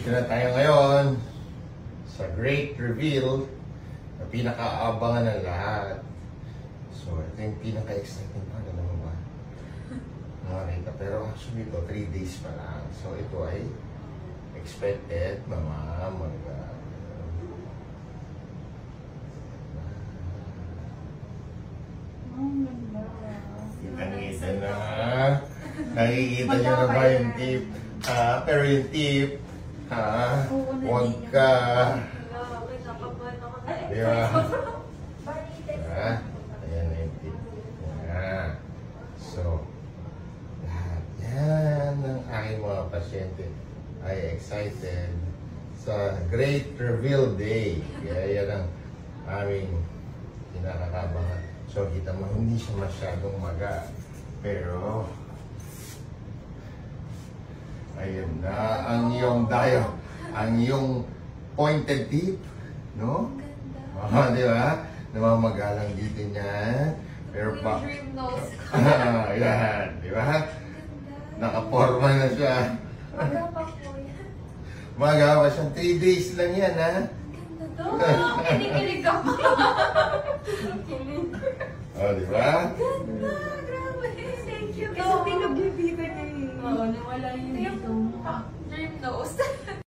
Dito na tayo ngayon sa great reveal na pinaka-aabangan ng lahat. So, ito yung pinaka-exciting pa. Alam mo ba? Nakakita. Pero actually ito, 3 days pa lang. So, ito ay expected, mama, Kita na. Nakikita nyo na ba yung tip? Pero yung tip, huwag ka. Di ba? Ayan na yung tip. So, lahat yan ng aking mga pasyente ay excited sa Great Reveal Day. Kaya yan ang aming kinakakabangan. So, kita mo, hindi siya masyadong maga. Pero, ayun na, ang iyong ang iyong pointed tip, no? Di ba? Namamagalang dito niya. Pero pa... Ayan, di ba? Nakaporma na siya. Maga pa po yan. Maga pa siya. 3 days lang yan, ha? Ganda to. Kinikilig ako. O, di ba?